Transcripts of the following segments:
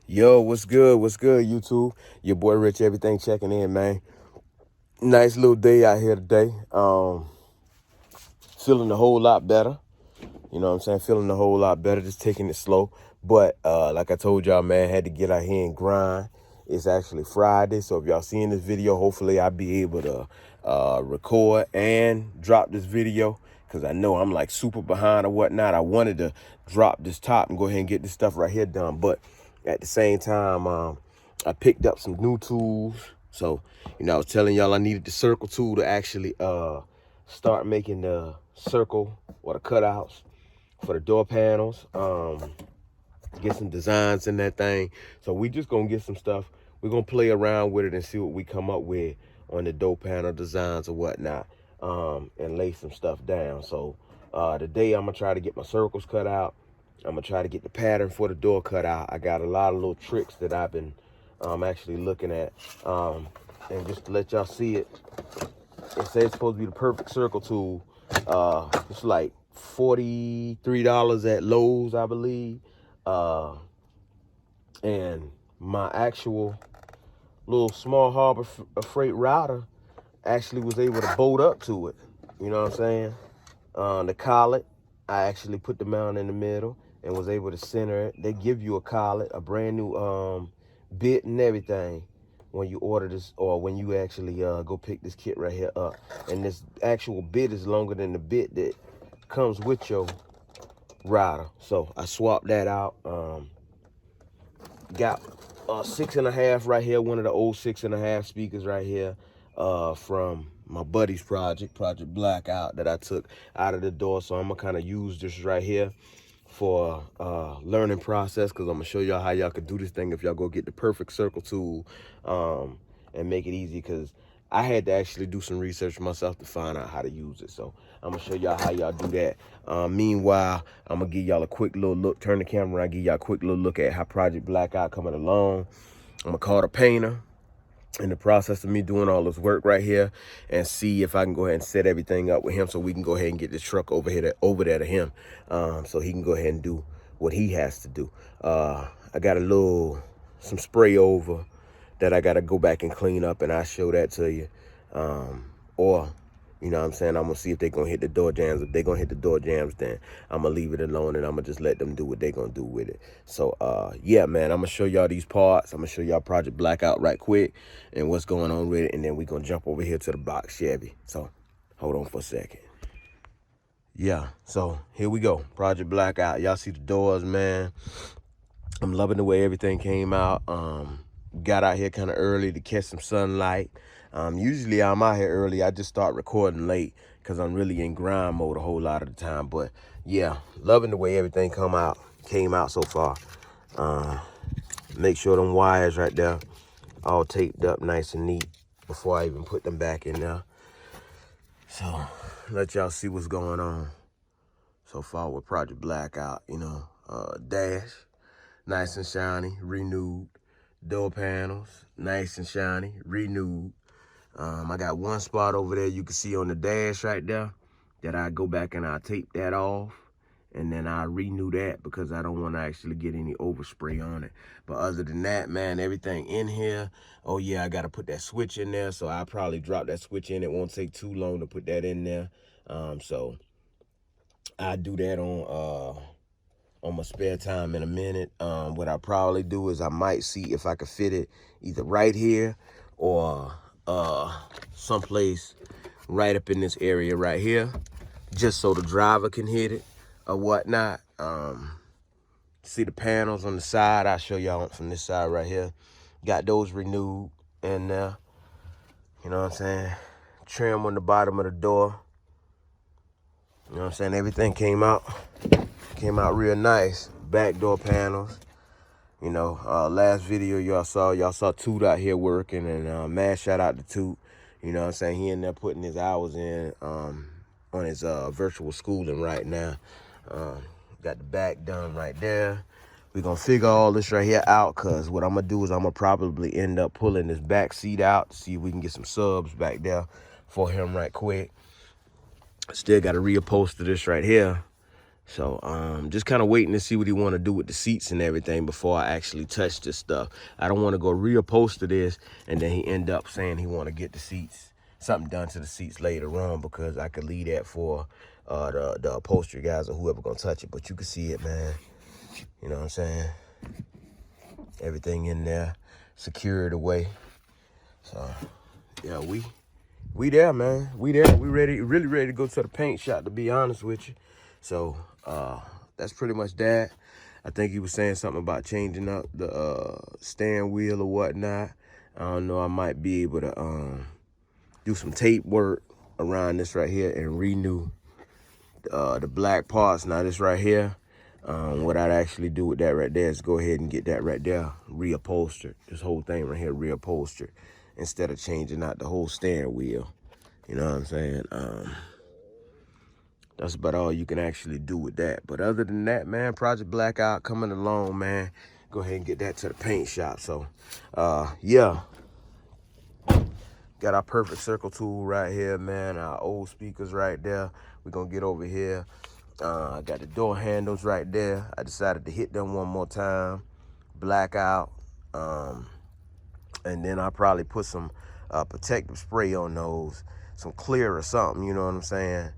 Yo, what's good? What's good, YouTube? Your boy Rich, everything checking in, man. Nice little day out here today. Feeling a whole lot better. You know what I'm saying? Feeling a whole lot better, just taking it slow. But like I told y'all, man, had to get out here and grind. It's actually Friday, so if y'all seeing this video, hopefully I'll be able to record and drop this video because I know I'm like super behind or whatnot. I wanted to drop this top and go ahead and get this stuff right here done, but at the same time, I picked up some new tools. So, I was telling y'all I needed the circle tool to actually start making the circle or the cutouts for the door panels. Get some designs in that thing. So we just gonna get some stuff. We're gonna play around with it and see what we come up with on the door panel designs or whatnot, and lay some stuff down. So today I'm gonna try to get my circles cut out. I'm gonna try to get the pattern for the door cut out. I got a lot of little tricks that I've been actually looking at, and just to let y'all see it. It says it's supposed to be the perfect circle tool. It's like $43 at Lowe's, I believe. And my actual little small harbor freight router actually was able to bolt up to it. You know what I'm saying? The collet, I actually put the mount in the middle and was able to center it. They give you a collet, a brand new bit and everything when you order this, or when you actually go pick this kit right here up. And this actual bit is longer than the bit that comes with your router. So I swapped that out. Got 6.5 right here, one of the old 6.5 speakers right here, from my buddy's Project Blackout, that I took out of the door. So I'm gonna kind of use this right here for learning process, because I'm gonna show y'all how y'all could do this thing if y'all go get the perfect circle tool, and make it easy, because I had to actually do some research myself to find out how to use it. So I'm gonna show y'all how y'all do that. Meanwhile, I'm gonna give y'all a quick little look, turn the camera, I give y'all a quick little look at how Project Blackout coming along. I'm gonna call the painter in the process of me doing all this work right here, and see if I can go ahead and set everything up with him, so we can go ahead and get this truck over there to him, so he can go ahead and do what he has to do. I got some spray over that I got to go back and clean up, and I'll show that to you. Or, you know what I'm saying, I'm going to see if they're going to hit the door jams. If they're going to hit the door jams, then I'm going to leave it alone, and I'm going to just let them do what they're going to do with it. So, yeah, man, I'm going to show y'all these parts. I'm going to show y'all Project Blackout right quick and what's going on with it, and then we're going to jump over here to the box Chevy. So, hold on for a second. Yeah, so here we go. Project Blackout. Y'all see the doors, man. I'm loving the way everything came out. Got out here kind of early to catch some sunlight. Usually I'm out here early. I just start recording late because I'm really in grind mode a whole lot of the time. But yeah, loving the way everything came out so far. Make sure them wires right there all taped up nice and neat before I even put them back in there. So let y'all see what's going on so far with Project Blackout. Dash, nice and shiny, renewed. Door panels, nice and shiny, renewed. I got one spot over there you can see on the dash right there that I go back and I tape that off, and then I renew that because I don't want to actually get any overspray on it. But other than that, man, everything in here. Oh yeah, I got to put that switch in there, so I'll probably drop that switch in. It won't take too long to put that in there. So I do that on my spare time in a minute. What I probably do is I might see if I could fit it either right here or someplace right up in this area right here, just so the driver can hit it or whatnot. See the panels on the side? I'll show y'all from this side right here. Got those renewed in there. You know what I'm saying? Trim on the bottom of the door. You know what I'm saying? Everything came out real nice. Back door panels. Last video y'all saw Toot out here working, and mad shout out to Toot. You know what I'm saying? He in there putting his hours in on his virtual schooling right now. Got the back done right there. We're going to figure all this right here out, because what I'm going to do is I'm going to probably end up pulling this back seat out to see if we can get some subs back there for him right quick. Still got to reupholster this right here. So just kind of waiting to see what he want to do with the seats and everything before I actually touch this stuff. I don't want to go reupholster this and then he end up saying he want to get the seats, something done to the seats later on, because I could leave that for the upholstery guys or whoever gonna touch it. But you can see it, man. You know what I'm saying? Everything in there, secured away. So yeah, we there, man. We there. We ready, really ready to go to the paint shop, to be honest with you. So that's pretty much that. I think he was saying something about changing up the steering wheel or whatnot. I don't know. I might be able to do some tape work around this right here and renew the black parts. Now this right here, what I'd actually do with that right there is go ahead and get that right there reupholstered. This whole thing right here reupholstered instead of changing out the whole steering wheel. You know what I'm saying? That's about all you can actually do with that. But other than that, man, Project Blackout coming along, man. Go ahead and get that to the paint shop. So, yeah. Got our perfect circle tool right here, man. Our old speakers right there. We're going to get over here. I got the door handles right there. I decided to hit them one more time. Blackout. And then I'll probably put some protective spray on those. Some clear or something, you know what I'm saying?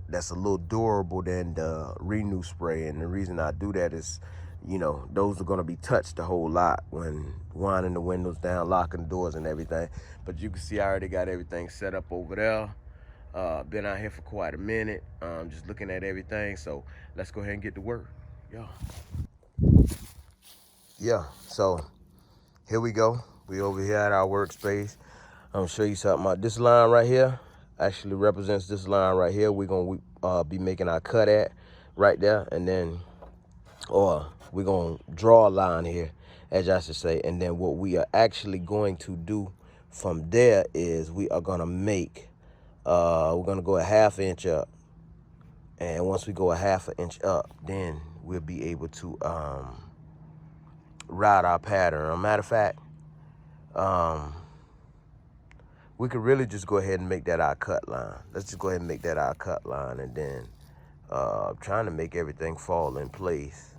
That's a little durable than the renew spray. And the reason I do that is, you know, those are going to be touched a whole lot when winding the windows down, locking the doors and everything. But you can see I already got everything set up over there. Been out here for quite a minute, just looking at everything. So let's go ahead and get to work. Yeah, so here we go. We over here at our workspace. I'm gonna show you something. This line right here actually represents this line right here. We're gonna be making our cut at right there, and then, or we're gonna draw a line here, as I should say. And then what we are actually going to do from there is we are gonna make, we're gonna go a 1/2 inch up. And once we go a 1/2 inch up, then we'll be able to route our pattern. As a matter of fact, we could really just go ahead and make that our cut line. Let's just go ahead and make that our cut line, and then trying to make everything fall in place.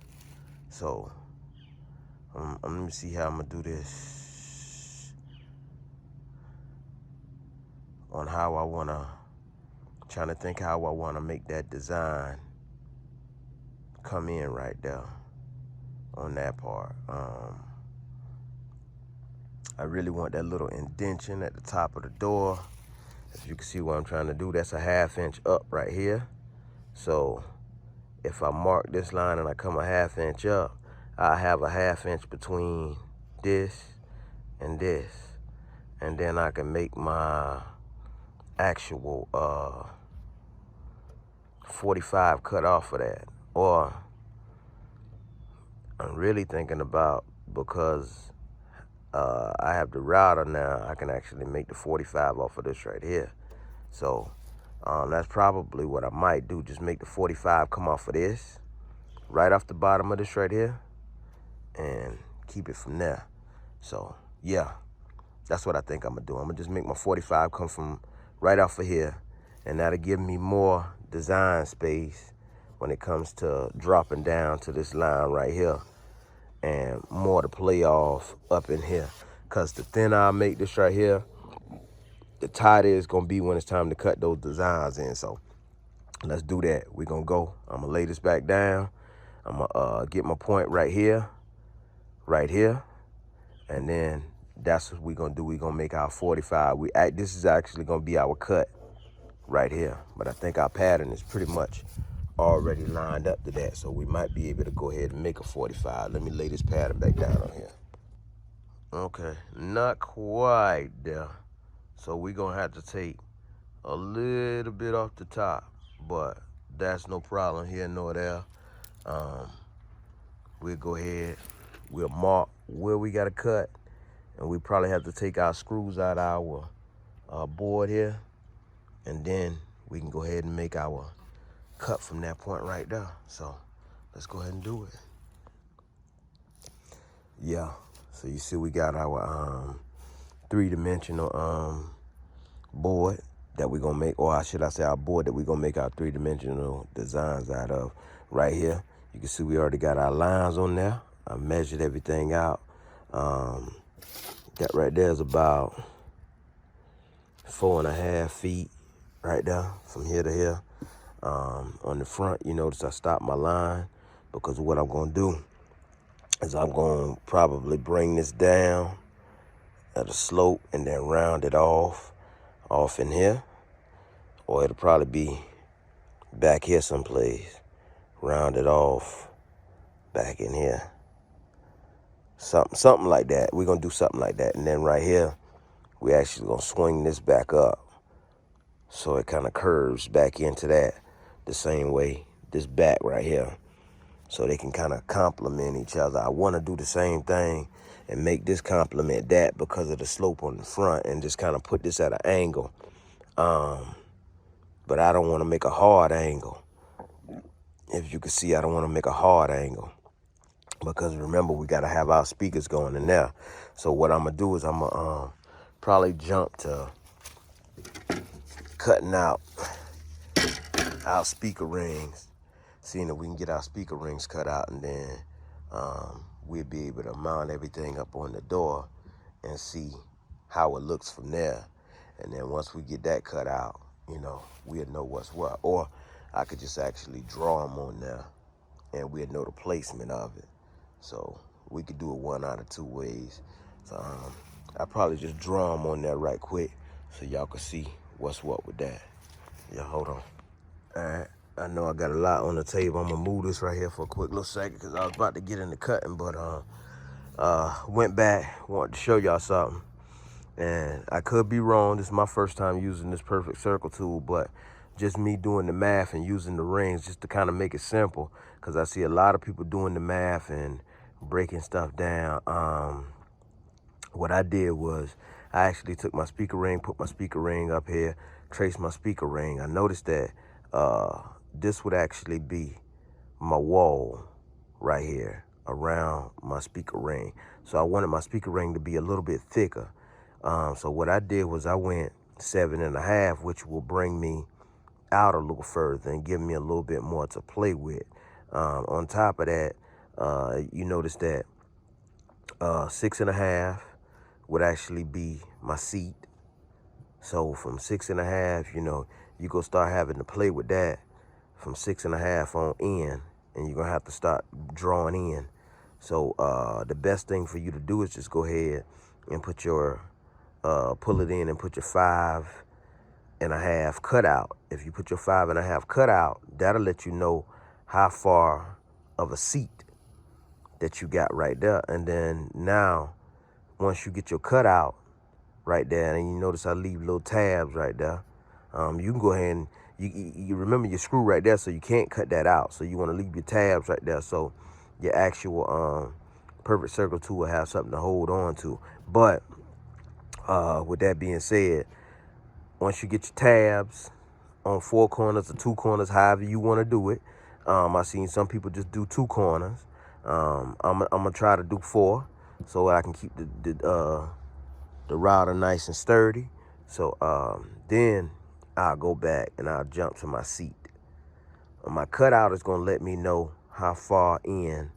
So let me see how I'm gonna do this on how I wanna, trying to think how I wanna make that design come in right there on that part. I really want that little indentation at the top of the door. As you can see what I'm trying to do, that's a 1/2 inch up right here. So if I mark this line and I come a 1/2 inch up, I have a 1/2 inch between this and this. And then I can make my actual 45 cut off of that. Or I'm really thinking about, because I have the router now, I can actually make the 45 off of this right here. So that's probably what I might do. Just make the 45 come off of this, right off the bottom of this right here, and keep it from there. So yeah, that's what I think I'm gonna do. I'm gonna just make my 45 come from right off of here, and that'll give me more design space when it comes to dropping down to this line right here, and more to play off up in here. Cause the thinner I make this right here, the tighter it's gonna be when it's time to cut those designs in. So let's do that. We're gonna go. I'm gonna lay this back down. I'm gonna get my point right here, and then that's what we're gonna do. We're gonna make our 45. This is actually gonna be our cut right here, but I think our pattern is pretty much already lined up to that, so we might be able to go ahead and make a 45. Let me lay this pattern back down on here. Okay, not quite there. So we're gonna have to take a little bit off the top, but that's no problem here nor there. We'll go ahead, we'll mark where we gotta cut, and we probably have to take our screws out of our board here, and then we can go ahead and make our cut from that point right there. So let's go ahead and do it. Yeah, so you see we got our 3-dimensional board that we're gonna make, or should I say our board that we're gonna make our three-dimensional designs out of right here. You can see we already got our lines on there. I measured everything out. That right there is about 4.5 feet right there from here to here. On the front, you notice I stopped my line because what I'm gonna do is I'm gonna probably bring this down at a slope and then round it off in here, or it'll probably be back here someplace, round it off back in here, something like that. We're gonna do something like that, and then right here we actually gonna swing this back up so it kind of curves back into that the same way, this back right here, so they can kind of complement each other. I want to do the same thing and make this complement that because of the slope on the front, and just kind of put this at an angle. But I don't want to make a hard angle. If you can see, I don't want to make a hard angle because remember, we got to have our speakers going in there. So what I'm going to do is I'm going to probably jump to cutting out our speaker rings, seeing if we can get our speaker rings cut out, and then we'll be able to mount everything up on the door and see how it looks from there. And then once we get that cut out, you know, we'll know what's what. Or I could just actually draw them on there and we'll know the placement of it. So we could do it one out of two ways. So I'll probably just draw them on there right quick so y'all can see what's what with that. Yeah, hold on. All right, I know I got a lot on the table. I'm gonna move this right here for a quick little second because I was about to get into cutting, but went back, wanted to show y'all something. And I could be wrong. This is my first time using this perfect circle tool, but just me doing the math and using the rings just to kind of make it simple, because I see a lot of people doing the math and breaking stuff down. What I did was I actually took my speaker ring, put my speaker ring up here, traced my speaker ring. I noticed that this would actually be my wall right here around my speaker ring. So I wanted my speaker ring to be a little bit thicker. So what I did was I went 7.5, which will bring me out a little further and give me a little bit more to play with. On top of that, you notice that 6.5 would actually be my seat. So from 6.5, you know, you go start having to play with that from 6.5 on in, and you're gonna have to start drawing in. So the best thing for you to do is just go ahead and put your pull it in and put your 5.5 cut out. If you put your 5.5 cut out, that'll let you know how far of a seat that you got right there. And then now, once you get your cut out right there, and you notice I leave little tabs right there, you can go ahead and you remember your screw right there, so you can't cut that out. So you want to leave your tabs right there, so your actual perfect circle tool will have something to hold on to. But with that being said, once you get your tabs on 4 corners or 2 corners, however you want to do it, I've seen some people just do 2 corners. I'm gonna try to do 4 so I can keep the router nice and sturdy. So then I'll go back and I'll jump to my seat. My cutout is gonna let me know how far in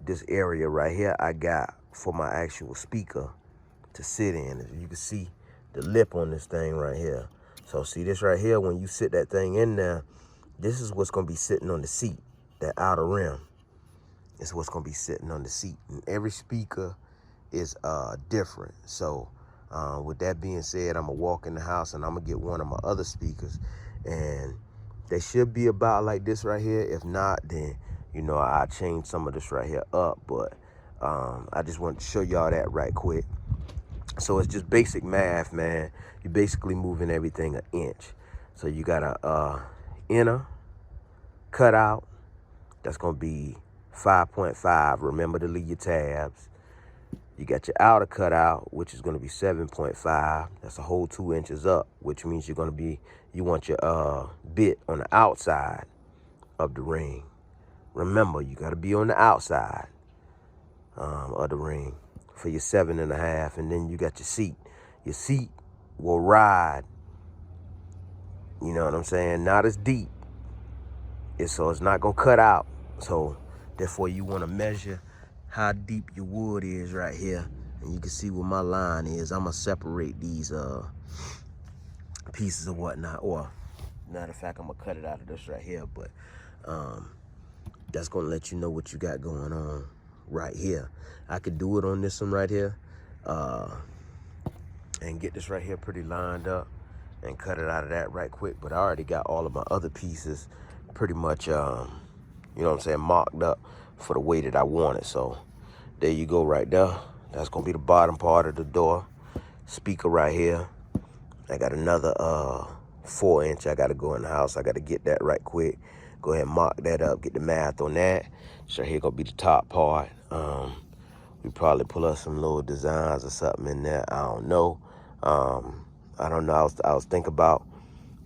this area right here I got for my actual speaker to sit in. As you can see the lip on this thing right here. So see this right here, when you sit that thing in there, this is what's gonna be sitting on the seat. That outer rim is what's gonna be sitting on the seat. And every speaker is different. So with that being said, I'm gonna walk in the house and I'm gonna get one of my other speakers, and they should be about like this right here. If not, then you know I change some of this right here up. But I just want to show y'all that right quick. So it's just basic math, man. You're basically moving everything an inch. So you got a inner cutout that's gonna be 5.5. Remember to leave your tabs. You got your outer cutout, which is gonna be 7.5. That's a whole 2 inches up, which means you want your bit on the outside of the ring. Remember, you gotta be on the outside of the ring for your 7.5. And then you got your seat. Your seat will ride You know what I'm saying? Not as deep. So it's not gonna cut out. So therefore you wanna measure how deep your wood is right here. And you can see where my line is. I'm gonna separate these pieces of whatnot. Or matter of fact, I'm gonna cut it out of this right here. But that's gonna let you know what you got going on right here. I could do it on this one right here. And get this right here pretty lined up and cut it out of that right quick. But I already got all of my other pieces pretty much, you know what I'm saying, marked up for the way that I want it. So there you go right there. That's gonna be the bottom part of the door. Speaker right here. I got another 4-inch. I gotta go in the house. I gotta get that right quick. Go ahead and mark that up, get the math on that. So here gonna be the top part. We probably pull up some little designs or something in there. I don't know. I don't know. I was thinking about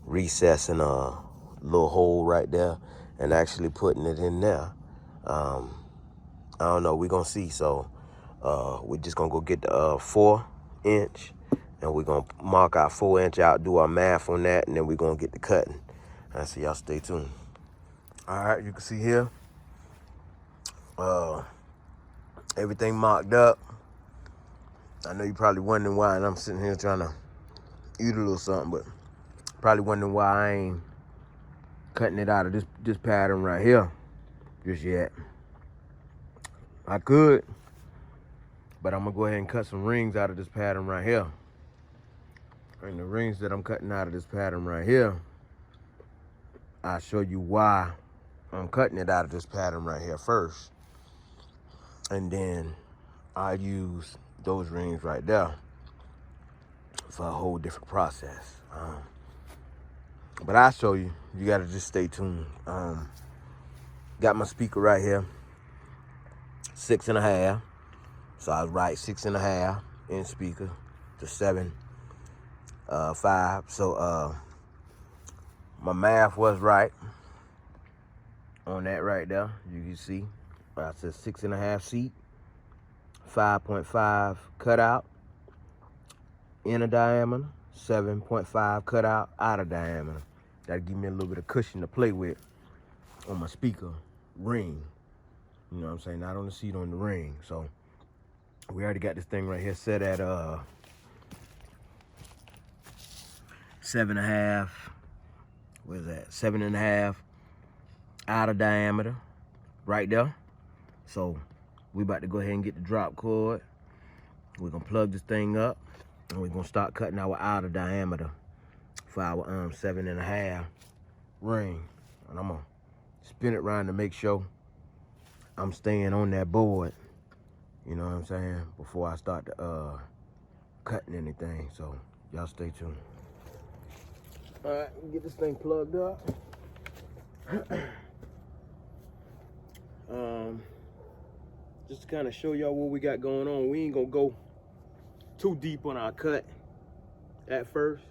recessing a little hole right there and actually putting it in there. I don't know. We're gonna see. So we're just gonna go get the 4-inch, and we're gonna mark our 4-inch out, do our math on that, and then we're gonna get the cutting. So y'all stay tuned. All right, you can see here. Everything marked up. I know you're probably wondering why, and I'm sitting here trying to eat a little something, but probably wondering why I ain't cutting it out of this pattern right here just yet. I could, but I'm gonna go ahead and cut some rings out of this pattern right here. And the rings that I'm cutting out of this pattern right here, I'll show you why I'm cutting it out of this pattern right here first. And then I use those rings right there for a whole different process. But I'll show you. You gotta just stay tuned. Got my speaker right here, 6.5. So I write 6.5 in speaker to 7.5. So my math was right on that right there. You can see I said 6.5 seat, 5.5 cutout, inner diameter, 7.5 cutout, outer diameter. That'll give me a little bit of cushion to play with on my speaker ring. You know what I'm saying? Not on the seat, on the ring. So we already got this thing right here set at 7.5. What is that? 7.5 outer diameter right there. So we about to go ahead and get the drop cord. We're gonna plug this thing up, and we're gonna start cutting our outer diameter for our 7.5 ring. And I'm gonna spin it around to make sure I'm staying on that board. You know what I'm saying? Before I start to, cutting anything. So y'all stay tuned. All right, get this thing plugged up. Just to kind of show y'all what we got going on. We ain't gonna go too deep on our cut at first.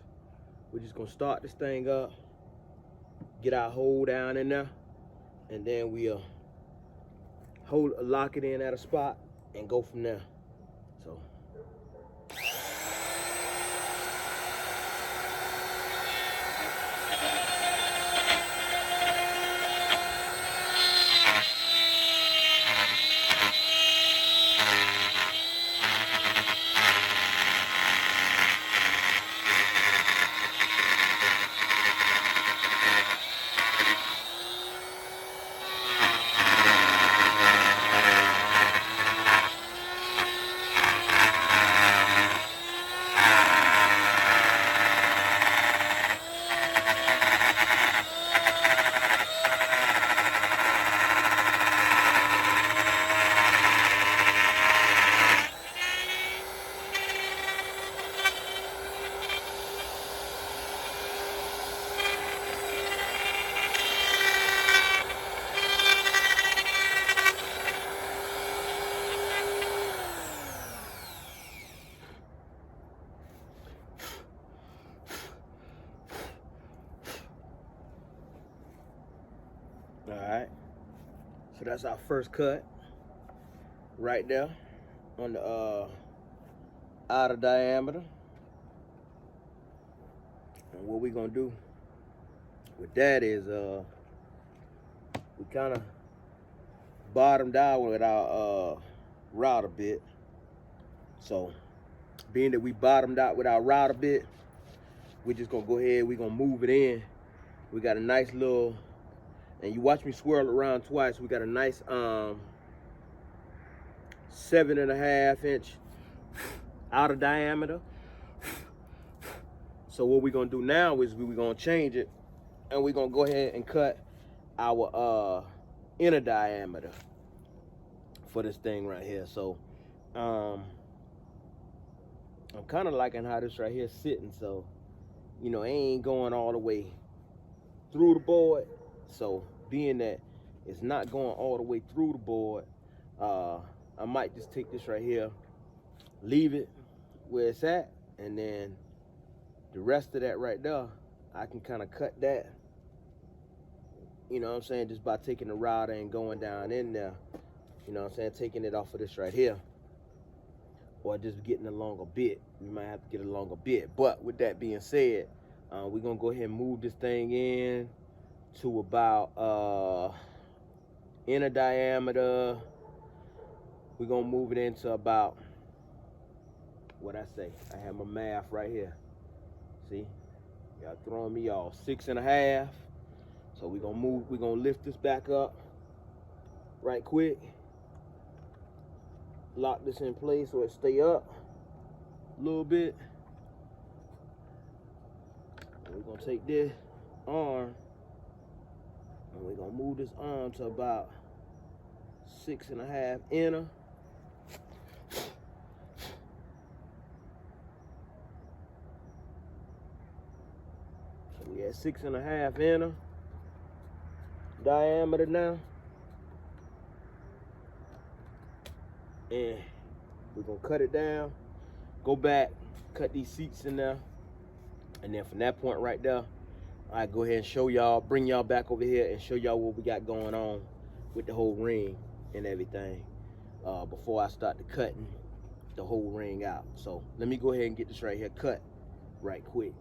We're just gonna start this thing up, get our hole down in there, and then we'll lock it in at a spot and go from there. So all right, so that's our first cut right there on the outer diameter. And what we're gonna do with that is we kind of bottomed out with our router bit. So being that we bottomed out with our router bit, we're just gonna go ahead, we're gonna move it in. We got a nice little, and you watch me swirl it around twice, we got a nice 7.5 inch outer diameter. So what we're gonna do now is we're gonna change it, and we're gonna go ahead and cut our inner diameter for this thing right here. So I'm kind of liking how this right here is sitting. So, you know, it ain't going all the way through the board. So being that it's not going all the way through the board, I might just take this right here, leave it where it's at, and then the rest of that right there, I can kind of cut that, you know what I'm saying, just by taking the router and going down in there, you know what I'm saying, taking it off of this right here, or just getting a longer bit. We might have to get a longer bit. But with that being said, we're gonna go ahead and move this thing in to about inner diameter. We're gonna move it into about, what I say, I have my math right here. See, y'all throwing me off, 6.5. So we're gonna lift this back up right quick. Lock this in place so it stay up a little bit. And we're gonna take this arm and we're gonna move this arm to about 6.5 inner. So we at 6.5 inner diameter now. And we're gonna cut it down, go back, cut these seats in there, and then from that point right there, I go ahead and show y'all, bring y'all back over here and show y'all what we got going on with the whole ring and everything before I start to cutting the whole ring out. So let me go ahead and get this right here cut right quick.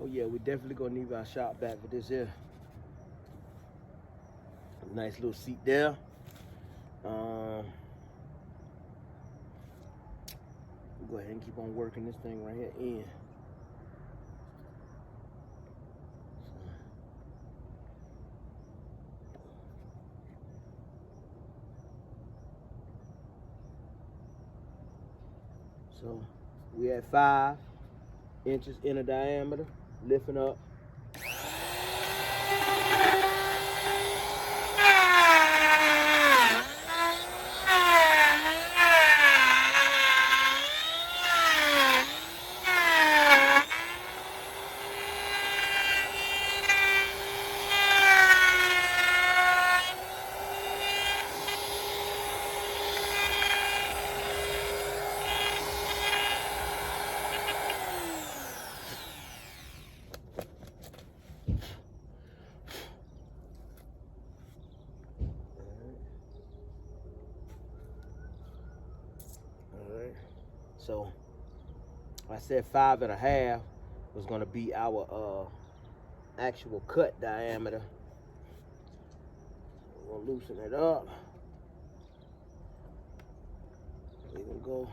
Oh yeah, we definitely gonna need our shop back with this here. Nice little seat there. We'll go ahead and keep on working this thing right here in. So we at 5 inches inner diameter, lifting up. So I said 5.5 was gonna be our actual cut diameter. We're gonna loosen it up. We're gonna go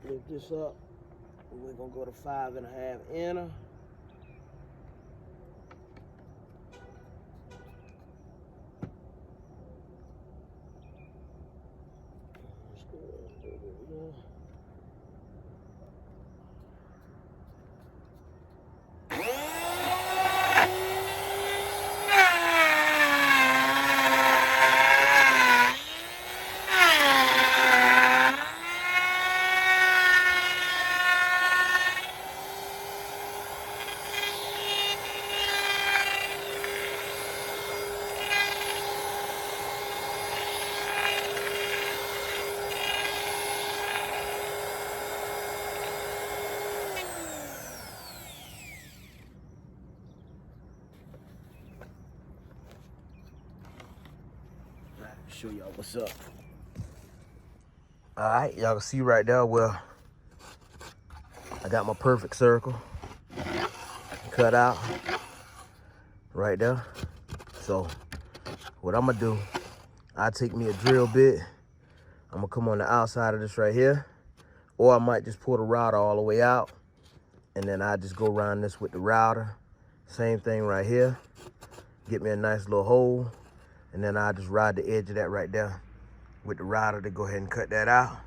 lift this up. We're gonna go to 5.5 inner. Show y'all what's up. All right, y'all can see right there. Well, I got my perfect circle cut out right there. So what I'm gonna do, I take me a drill bit. I'm gonna come on the outside of this right here, or I might just pull the router all the way out, and then I just go around this with the router. Same thing right here. Get me a nice little hole, and then I just ride the edge of that right there with the router to go ahead and cut that out.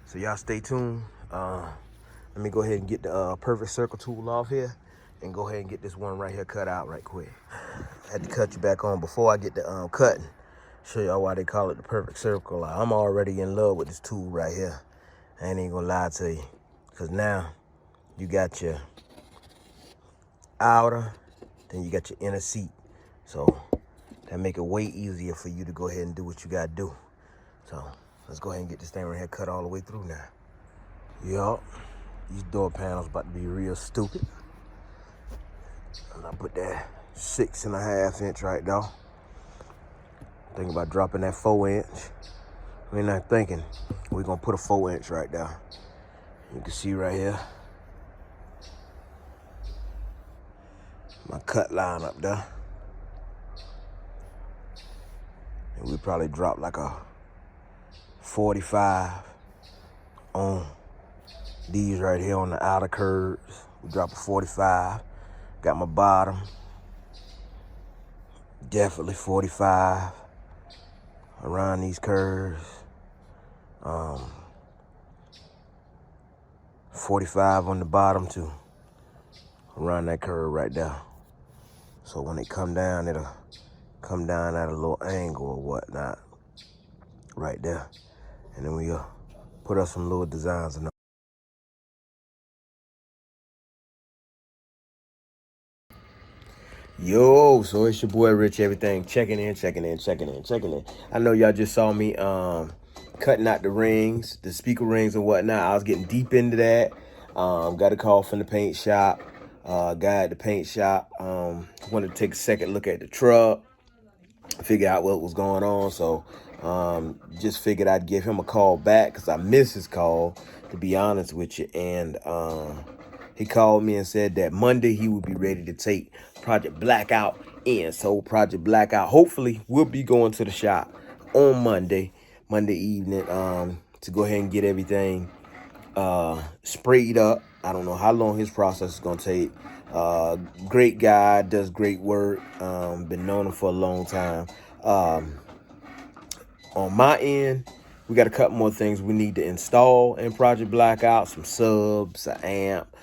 So y'all stay tuned. Let me go ahead and get the perfect circle tool off here and go ahead and get this one right here cut out right quick. I had to cut you back on before I get the cutting. Show y'all why they call it the perfect circle. I'm already in love with this tool right here. I ain't even gonna lie to you. Cause now you got your outer, then you got your inner seat. So that make it way easier for you to go ahead and do what you gotta do. So let's go ahead and get this thing right here cut all the way through now. Yup, these door panels about to be real stupid. And I put that 6.5 inch right there. Thinking about dropping that 4 inch. We're not thinking. We're gonna put a 4 inch right there. You can see right here. My cut line up there. And we probably drop like a 45 on these right here on the outer curves. We drop a 45. Got my bottom. Definitely 45 around these curves. 45 on the bottom too. Around that curve right there. So when it come down, it'll come down at a little angle or whatnot. Right there. And then we'll put up some little designs in there. Yo, so it's your boy Rich Everything, checking in. I know y'all just saw me cutting out the rings, the speaker rings and whatnot. I was getting deep into that. Got a call from the paint shop. Guy at the paint shop wanted to take a second look at the truck, figure out what was going on. So just figured I'd give him a call back because I missed his call, to be honest with you. And he called me and said that Monday he would be ready to take Project Blackout in. So Project Blackout, hopefully we'll be going to the shop on Monday evening to go ahead and get everything sprayed up. I don't know how long his process is going to take. Great guy, does great work. Been known him for a long time. On my end, we got a couple more things we need to install in Project Blackout. Some subs, an amp.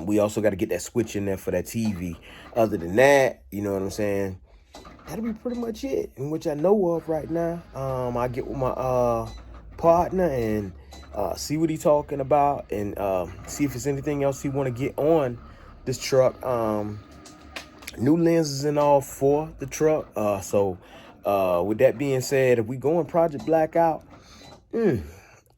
We also got to get that switch in there for that TV. Other than that, you know what I'm saying? That'll be pretty much it, in which I know of right now. I get with my partner and see what he's talking about and see if there's anything else he want to get on this truck. New lenses and all for the truck. So with that being said, if we go in Project Blackout,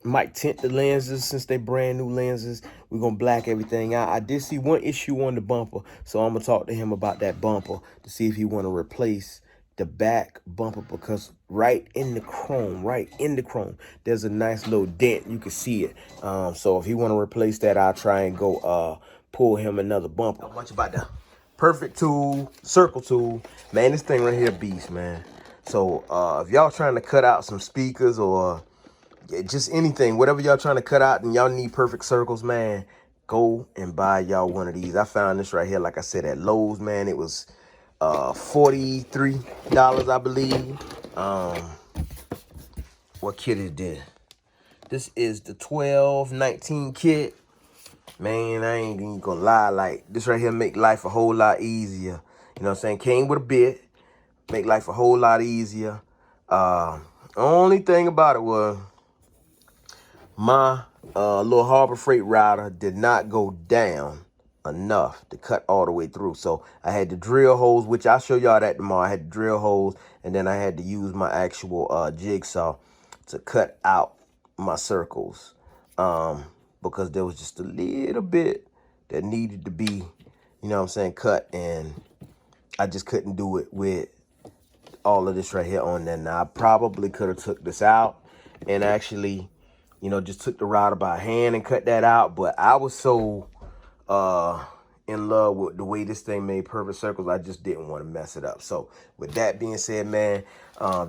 might tint the lenses since they brand new lenses. We're gonna black everything out. I did see one issue on the bumper, so I'm gonna talk to him about that bumper to see if he want to replace the back bumper, because right in the chrome, there's a nice little dent. You can see it. So if he want to replace that, I'll try and go pull him another bumper. Not much about that perfect tool, circle tool, man. This thing right here, beast, man. So if y'all trying to cut out some speakers or just anything, whatever y'all trying to cut out and y'all need perfect circles, man, go and buy y'all one of these. I found this right here, like I said, at Lowe's, man. It was $43, I believe. What kit is this? This is the 1219 kit. Man, I ain't even gonna lie, like this right here make life a whole lot easier. You know what I'm saying? Came with a bit, make life a whole lot easier. Only thing about it was my little Harbor Freight router did not go down enough to cut all the way through. So I had to drill holes, which I'll show y'all that tomorrow. I had to drill holes, and then I had to use my actual jigsaw to cut out my circles. Because there was just a little bit that needed to be, you know what I'm saying, cut, and I just couldn't do it with all of this right here on there. Now, I probably could have took this out and actually, you know, just took the router by hand and cut that out, but I was so in love with the way this thing made perfect circles, I just didn't want to mess it up. So with that being said, man,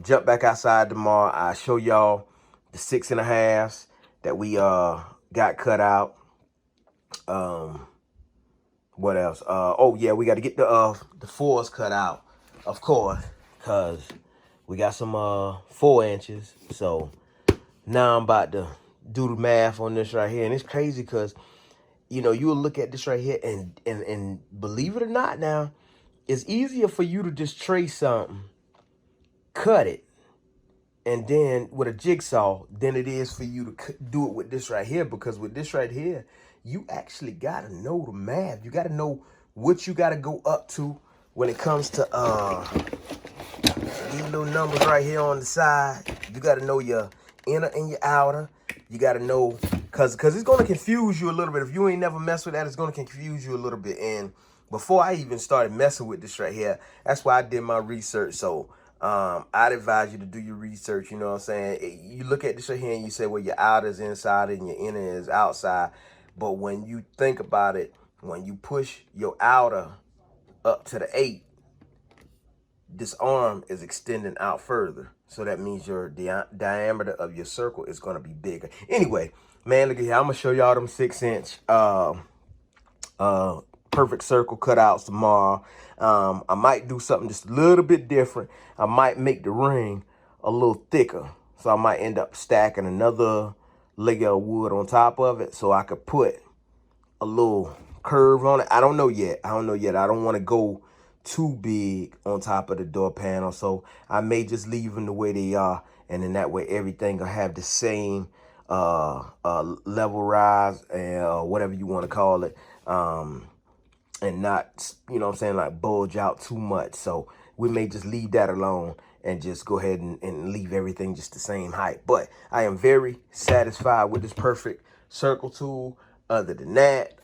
jump back outside tomorrow. I'll show y'all the 6.5s that we got cut out. What else? Oh yeah, we got to get the 4s cut out, of course, because we got some 4 inches. So now I'm about to do the math on this right here, and it's crazy because, you know, you'll look at this right here and believe it or not, now it's easier for you to just trace something, cut it, and then with a jigsaw than it is for you to do it with this right here, because with this right here, you actually got to know the math. You got to know what you got to go up to when it comes to these little numbers right here on the side. You got to know your inner and your outer. You got to know, because it's going to confuse you a little bit. If you ain't never messed with that, it's going to confuse you a little bit. And before I even started messing with this right here, that's why I did my research. So I'd advise you to do your research. You know what I'm saying? You look at this right here and you say, well, your outer is inside and your inner is outside. But when you think about it, when you push your outer up to the 8, this arm is extending out further. So that means your diameter of your circle is going to be bigger. Anyway, man, look at here. I'm going to show y'all them 6-inch perfect circle cutouts tomorrow. I might do something just a little bit different. I might make the ring a little thicker. So I might end up stacking another layer of wood on top of it so I could put a little curve on it. I don't know yet. I don't want to go too big on top of the door panel. So I may just leave them the way they are. And then that way everything will have the same level rise and whatever you want to call it. And not, you know what I'm saying, like bulge out too much. So we may just leave that alone and just go ahead and leave everything just the same height. But I am very satisfied with this perfect circle tool. Other than that,